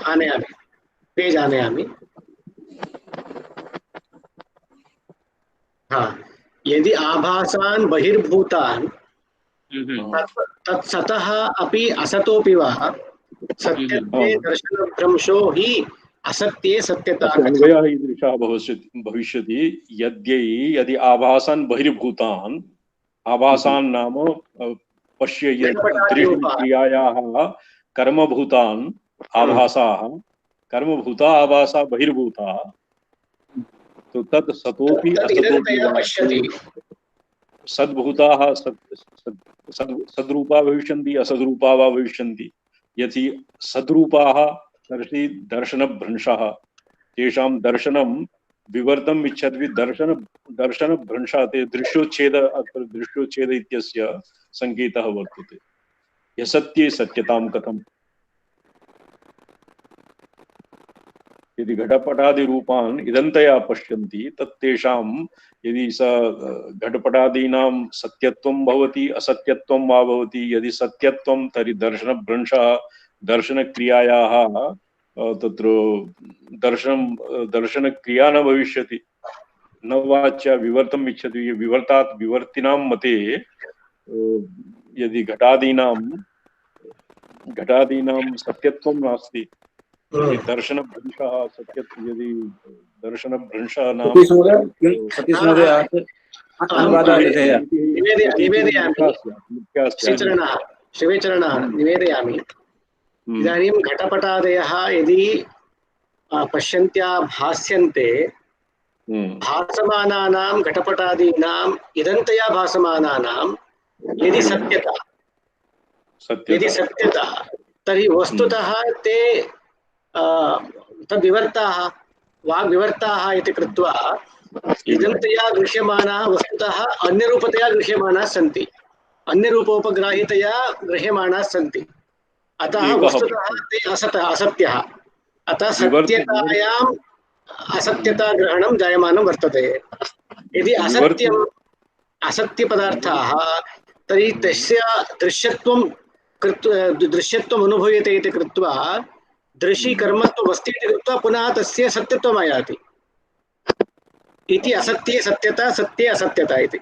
आनयामि पेज आनयामि यदि आभासान् बहिर्भूतान् तत्सतः अपि असतोऽपि वा सत्यत्वे दर्शनभ्रंशो हि असत्ये सत्यता अस्य कथम्? अन्वयः ईदृशः भविष्यति यदि आभासान् बहिर्भूतान् आभासान् नाम पश्य दृश्यक्रियायाः कर्मभूतान् आभासाः कर्मभूता आभासा बहिर्भूता तो तत् सतोपि असतोपि सद्भूताः सद्रूपा भविष्यन्ति असद्रूपा वा भविष्यन्ति यदि सद्रूपाः तर्हि दर्शनभ्रंशः तेषां दर्शनं विवर्तम् इच्छति दर्शनभ्रंशात् दृश्योच्छेद इत्यस्य संकेतः वर्तते यसत्ये सत्यतां कथम् यदि घटपटादिरूपान् इदन्तया पश्यन्ति तत्तेषां यदि स घटपटादीनां सत्यत्वं भवति असत्यत्वं वा भवति यदि सत्यत्वं तर्हि दर्शनभ्रंशः दर्शनक्रियायाः तत्र दर्शनक्रिया न भविष्यति न वाच्या विवर्तम् इच्छति विवर्तात् विवर्तिनां मते यदि घटादीनां सत्यत्वं नास्ति दर्शनभ्रंशः सत्यत्वं यदि दर्शनभ्रंशः नाम शिवेचरणः निवेदयामि इदानीं घटपटादयः यदि पश्यन्त्या भास्यन्ते भासमानानां घटपटादीनाम् इदन्तया भासमानानां यदि सत्यता तर्हि वस्तुतः ते तद्विवर्ताः वाग्विवर्ताः इति कृत्वा इदन्तया गृह्यमानाः वस्तुतः अन्यरूपतया गृह्यमानाः सन्ति अन्यरूपोपग्राहितया गृह्यमाणाः सन्ति अतः वस्तुतः ते असत्यः अतः सत्यतायाम् असत्यता ग्रहणं जायमानं वर्तते यदि असत्यपदार्थाः तर्हि तस्य दृश्यत्वम् अनुभूयते इति कृत्वा दृशि कर्मत्वम् अस्ति इति कृत्वा पुनः तस्य सत्यत्वम् आयाति इति असत्ये सत्यता सत्ये असत्यता इति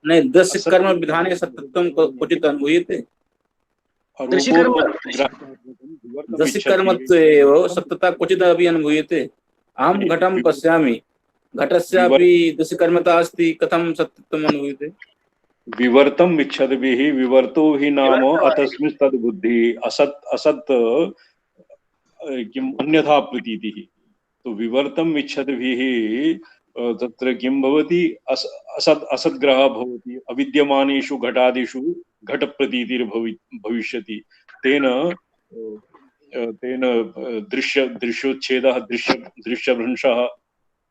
नहीं दृश्य कर्म विधाने सत्यत्वं क्वचित् अनुभूयते दृश्य कर्मत्वेव सत्यता क्वचिदपि अनुभूयते अहं घटं पश्यामि घटस्यापि दृश्यकर्मता अस्ति कथं सत्यत्वम् अनुभूयते विवर्तम् इच्छद्भिः विवर्तो हि नाम अतस्मिन् तद्बुद्धिः असत् किम् अन्यथा प्रतीतिः तो विवर्तम् इच्छद्भिः तत्र किं भवति असद्ग्रहः भवति अविद्यमानेषु घटादिषु घटप्रतीतिर्भविष्यति तेन दृश्योच्छेदः दृश्यभ्रंशः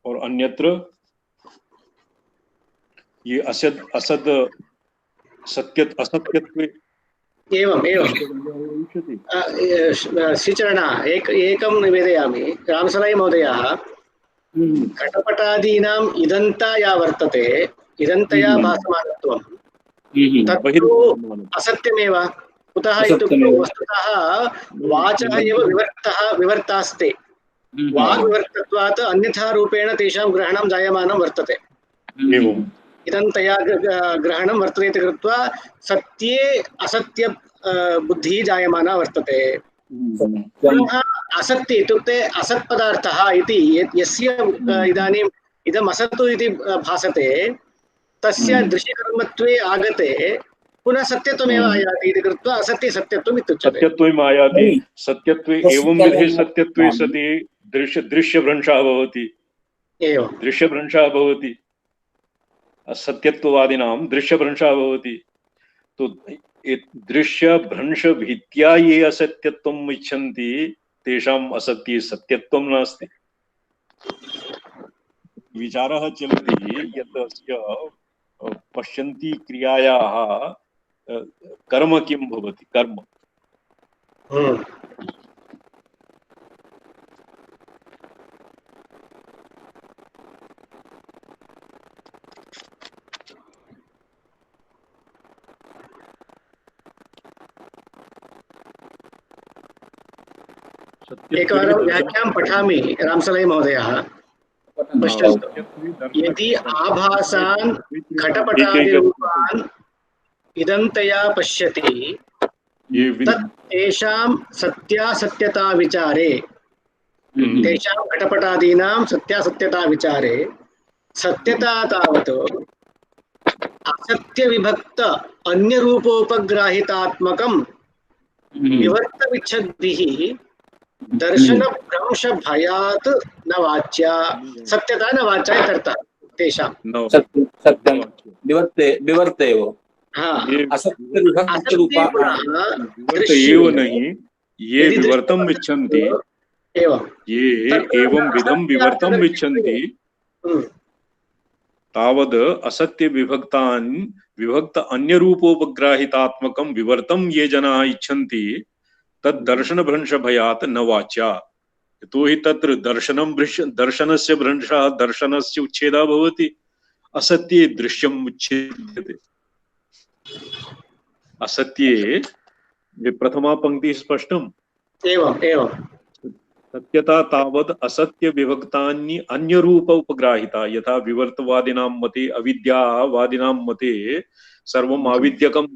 और अन्यत्र ये असत्यत्वे एवं श्रीचरणः एकं निवेदयामि रामसराय महोदयः घटपटादीनाम् इदन्ता या वर्तते इदन्तया भासमानत्वं तत्तु असत्यमेव कुतः इत्युक्तौ वस्तुतः वाचः एव विवर्तास्ते वाग्विवर्तत्वात् अन्यथा रूपेण तेषां ग्रहणं जायमानं वर्तते इदन्तया ग्रहणं वर्तते इति कृत्वा सत्ये असत्य बुद्धिः जायमाना वर्तते पुनः असत्ये इत्युक्ते असत्पदार्थः इति यस्य इदानीम् इदम् असत्तु इति भासते तस्य दृश्यकर्मत्वे आगते पुनः सत्यत्वमेव आयाति इति कृत्वा असत्ये सत्यत्वम् इत्युच्यते सत्यत्वम् आयाति सत्यत्वे एवं विधे सत्यत्वे सति दृश्यभ्रंशः भवति एवं दृश्यभ्रंशः भवति असत्यत्ववादिनां दृश्यभ्रंशः भवति तो दृश्यभ्रंशभीत्या ये असत्यत्वम् इच्छन्ति तेषाम् असत्ये सत्यत्वं नास्ति विचारः चलति यत् अस्य पश्यन्ति क्रियायाः कर्म किं भवति कर्म एकवारं व्याख्यां पठामि रामसलय महोदयः पश्यन्तु यदि आभासान् घटपटादिरूपान् इदन्तया पश्यति ये तत् तेषां सत्यासत्यता विचारे तेषां घटपटादीनां सत्यासत्यता विचारे सत्यता तावत् असत्यविभक्त अन्यरूपोपग्राहितात्मकं विवर्तविच्छद्भिः दर्शनभ्रंशभयात् न वाच्या सत्यता न वाच्या इत्यर्थः तेषां सत्यं विवर्ते एव हाँ असत्य विभक्त रूपा विवर्त एव नहीं, ये विवर्तम इच्छन्ति, ये एवं विधम विवर्तम इच्छन्ति तावद् असत्य विभक्तान् विभक्त अन्य रूपोपग्राहितात्मकं विवर्तम ये जनाः इच्छन्ति तद् दर्शन भ्रंश भयात् न वाच्या। तो हि तत्र दर्शनस्य भ्रंशः दर्शनस्य उच्छेदः भवति, असत्ये दृश्यम् उच्छेद्यते। असत्ये ये प्रथमा पंक्ति स्पष्टम् एवम् एवं सत्यता तावद् असत्य विभक्तानि अन्य रूप उपग्राहिता, यथा विवर्तवादिनां मते अविद्यावादिनां मते सर्वम् अविद्यकम्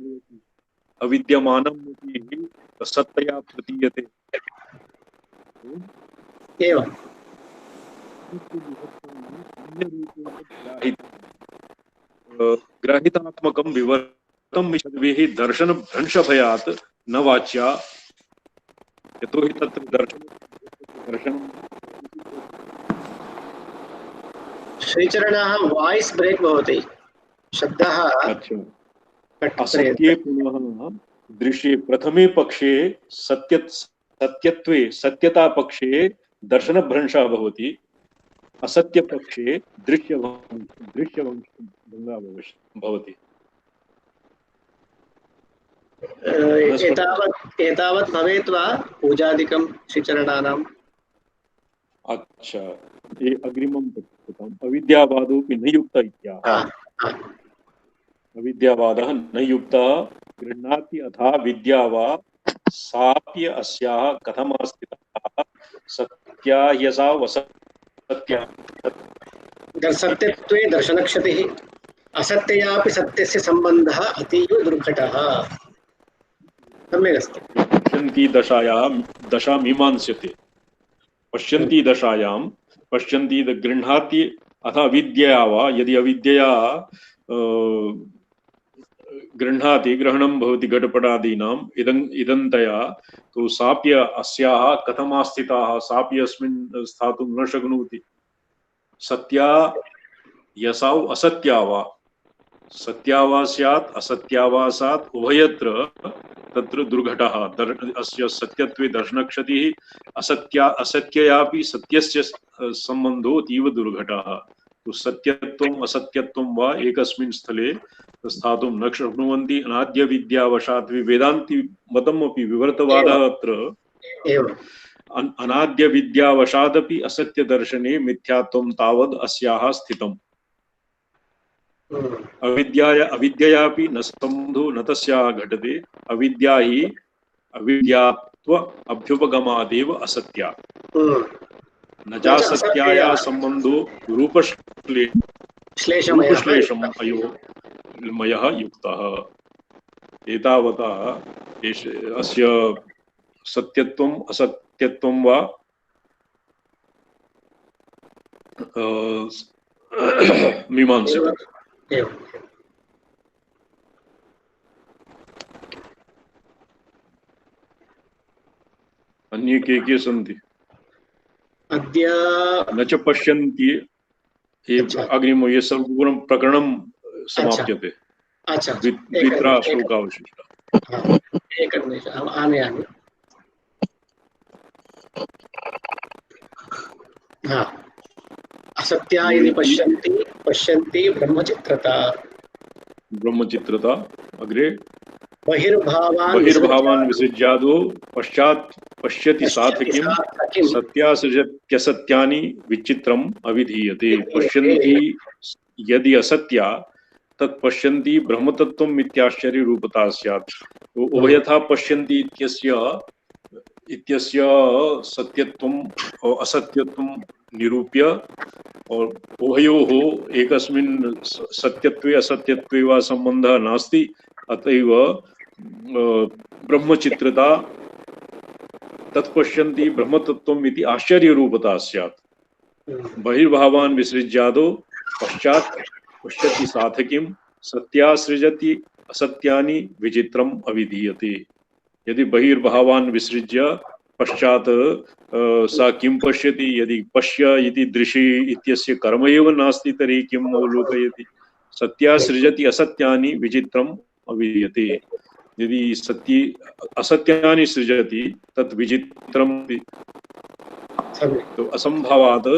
अविद्यमानं सत्यया प्रतीयते। एवं ग्राहितात्मकं विवर्तम विषद्भिः दर्शन भ्रंश भयात् न वाच्या, यतो हि तत्र दर्शनं श्रीचरणाः वाइस ब्रेक भवति शब्दः असत्ये पुनः दृश्ये प्रथमे पक्षे सत्यत्वे सत्यता पक्षे दर्शन भ्रंशः भवति, असत्य पक्षे दृश्यभङ्गः भवति। एतावत् भवेत् वा पूजादिकं श्रीचरणानाम्? अच्छा, ये अग्रिमं पुस्तकम् अविद्यावादोऽपि न युक्त इत्याह। अविद्यावादः न युक्तः गृह्णाति अथा विद्या वा साप्य अस्याः कथमास्थितः सत्या ह्यसा वसत्या। सत्यत्वे दर्शनक्षतिः असत्ययापि सत्यस्य सम्बन्धः अतीव दुर्घटः। सम्यक् अस्ति। पश्यन्ति दशा मीमांस्यते। पश्यन्ति दशायां पश्यन्ति गृह्णाति अथ अविद्यया वा, यदि अविद्यया गृह्णाति ग्रहणं भवति घटपटादीनाम् इदन्तया, तो साप्य अस्याः कथमास्थिताः, साप्य अस्मिन् स्थातुं न शक्नोति। सत्या यसाौ असत्या वा, सत्या वा स्यात् असत्या वा स्यात् उभयत्र तत्र दुर्घटः। अस्य सत्यत्वे दर्शनक्षतिः असत्ययापि सत्यस्य सम्बन्धो अतीव दुर्घटः। तो सत्यत्वम् असत्यत्वं वा एकस्मिन् स्थले स्थातुं न शक्नुवन्ति। अनाद्य विद्यावशात् वेदान्ति मतमपि विवर्तवादः अत्र अनाद्य विद्यावशादपि असत्य दर्शने मिथ्यात्वं तावद् अस्याः स्थितम्। अविद्ययापि न सम्बन्धो न तस्याः घटते। अविद्या हि अविद्यात्व अभ्युपगमादेव असत्या। न चासत्याया सम्बन्धो रूपश्लेषम् अयोमयः युक्तः। एतावता अस्य सत्यत्वम् असत्यत्वं वा मीमांसितम्। अन्ये के सन्ति? अद्य न च पश्यन्ति। अग्रिमो ये सम्पूर्णं प्रकरणं समाप्यते। अच्छा, द्वित्रा श्लोकावशिष्टा। एकनिमेषम् आनयामि। असत्या यदि पश्यन्ति ब्रह्मचित्रता अग्रे बहिर्भावान् विसृज्यादो पश्चात् पश्यति सात्विकीं सत्यासत्यसत्यानि विचित्रम् अविधीयते। पश्यन्ति यदि असत्या तत् पश्यन्ति ब्रह्मतत्त्वम् इत्याश्चर्य रूपता स्यात्। तो उभयथा पश्यन्ति इत्यस्य सत्यत्वम् और असत्यत्वं निरूप्य और उभयोः एकस्मिन् सत्यत्वे असत्यत्वे वा सम्बन्धः नास्ति, अतएव ब्रह्मचित्रता तत्पश्यन्ति ब्रह्मतत्त्वम् इति आश्चर्यरूपता स्यात्। बहिर्भावान् विसृज्यादो पश्चात् पश्यति साधकिं सत्यासृजति असत्यानि विचित्रम् अविधीयते। यदि बहिर्भावान् विसृज्य पश्चात् सा किं पश्यति, यदि पश्य इति दृशि इत्यस्य कर्म एव नास्ति तर्हि किम् अवलोकयति। सत्यासृजति असत्यानि विचित्रम् अविधीयते। यदि सत्य असत्यानि सृजति तत् विचित्रम्। तो असंभवात्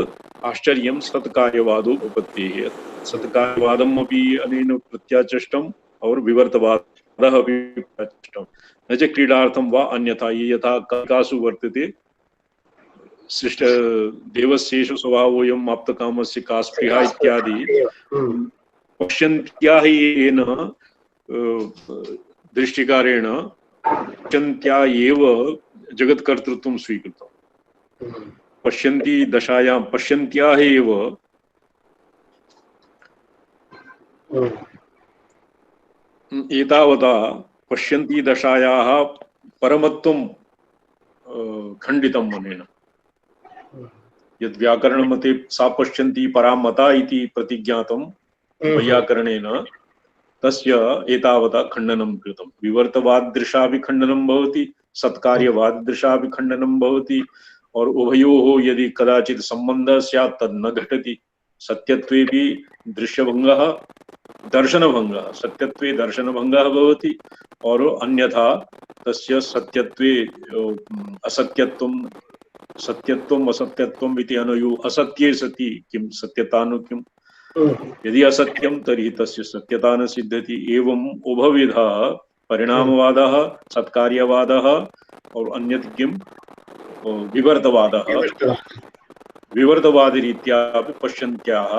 आश्चर्यं सत्कार्यवादो उपपत्तिः। सत्कार्यवादम् अपि अनेन प्रत्याचष्टम् और विवर्तवादः अपि प्रत्याचष्टम्। न च क्रीडार्थं वा अन्यथा। ये यथा कलिकासु वर्तते सृष्ट देवस्येषु स्वभावोऽयम् आप्तकामस्य का स्पृहा इत्यादि पश्यन्त्या हि येन दृष्टिकारेण पश्यन्त्या एव जगत्कर्तृत्वं स्वीकृतम्। पश्यन्ति दशायां पश्यन्त्याः एव एतावता पश्यन्ति दशायाः परमत्वं खण्डितम् अनेन। यद् व्याकरणमते सा पश्यन्ति परा मता इति प्रतिज्ञातं वैयाकरणेन तस्य एतावता खण्डनं कृतं। विवर्तवाददृशापि खण्डनं भवति, सत्कार्यवाददृशापि खण्डनं भवति और उभयोः यदि कदाचित् सम्बन्धः स्यात् तद् न घटति। सत्यत्वेपि दृश्यभङ्गः दर्शनभङ्गः, सत्यत्वे दर्शनभङ्गः भवति और अन्यथा तस्य सत्यत्वे असत्यत्वं सत्यत्वम् असत्यत्वम् इति अनयो असत्ये सति किं सत्यता नु किम्। यदि असत्यं तर्हि तस्य सत्यता न सिद्ध्यति। एवम् उभविधः परिणामवादः सत्कार्यवादः और अन्यत् किं विवर्तवादः। विवर्तवादिरीत्या अपि पश्यन्त्याः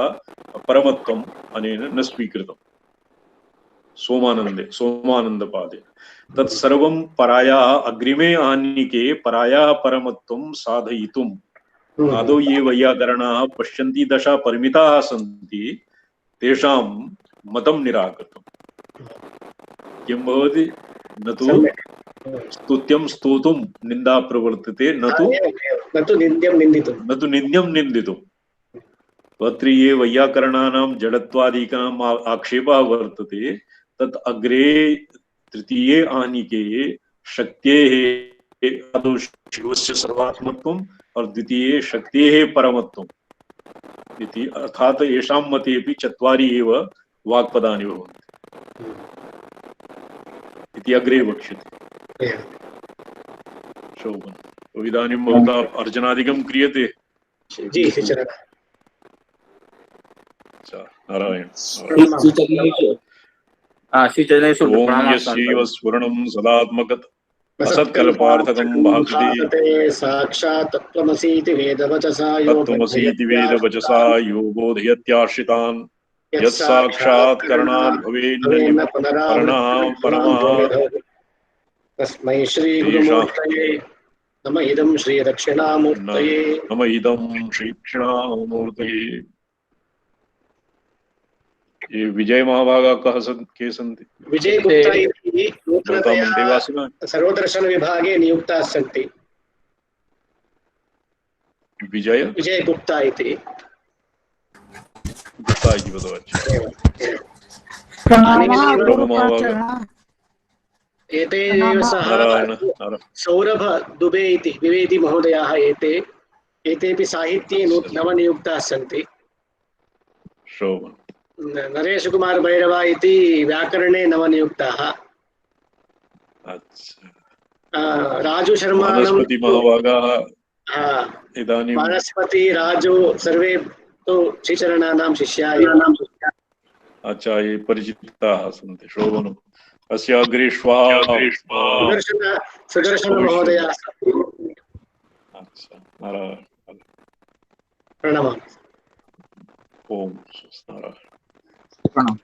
परमत्वम् अनेन न स्वीकृतम्। सोमानन्दपादे तत्सर्वं परायाः अग्रिमे आह्निके परायाः परमत्वं साधयितुम् आदौ ये वैयाकरणाः पश्यन्ति दशा परिमिताः सन्ति तेषां मतं निराकृतम्। किं भवति? न तु स्तुत्यं स्तोतुं निन्दा प्रवर्तते, न तु निन्द्यं निन्दितुम्। तत्र ये वैयाकरणानां जडत्वादिकानाम् आक्षेपः वर्तते तत् अग्रे तृतीये आह्निके शक्तेः आदौ शिवस्य सर्वात्मत्वम् और द्वितीये शक्तेः परमत्वम् इति। अर्थात् येषां मतेऽपि चत्वारि एव वाक्पदानि भवन्ति इति अग्रे वक्ष्यते। शोभन। इदानीं भवता अर्जनादिकं क्रियते? जी श्रीचरण। नारायण। ओम यस्यैव स्फुरणं सदात्मकत् असत्कल्पार्थकं भासते साक्षात् तत्त्वमसीति वेदवचसा यो बोधयत्याश्रितान् यत्साक्षात् करणात् भवेन्न तस्मै श्री गुरुमूर्तये नमः। इदं श्री दक्षिणामूर्तये नमः। इदं श्री दक्षिणामूर्तये। ये विजय महाभागा कः के सन्ति? विजय गुप्ता इति नूतनतया सर्वदर्शन विभागे नियुक्ताः सन्ति। विजय गुप्ता इति एते सह सौरभ दुबे इति द्विवेदी महोदयाः एतेपि साहित्ये नवनियुक्ताः सन्ति। शोभन। नरेश कुमार भैरवा इति व्याकरणे नवनियुक्ताः। राजू शर्मा इदानीं वनस्पति राजू सर्वे तो श्रीचरणानां शिष्याः। अच्छा, ये परिचिताः सन्ति। शोभनम्। अस्य अग्रे सुदर्शन महोदय। अच्छा, नारायण। प्रणमामि। ओम नारायण। प्रणाम।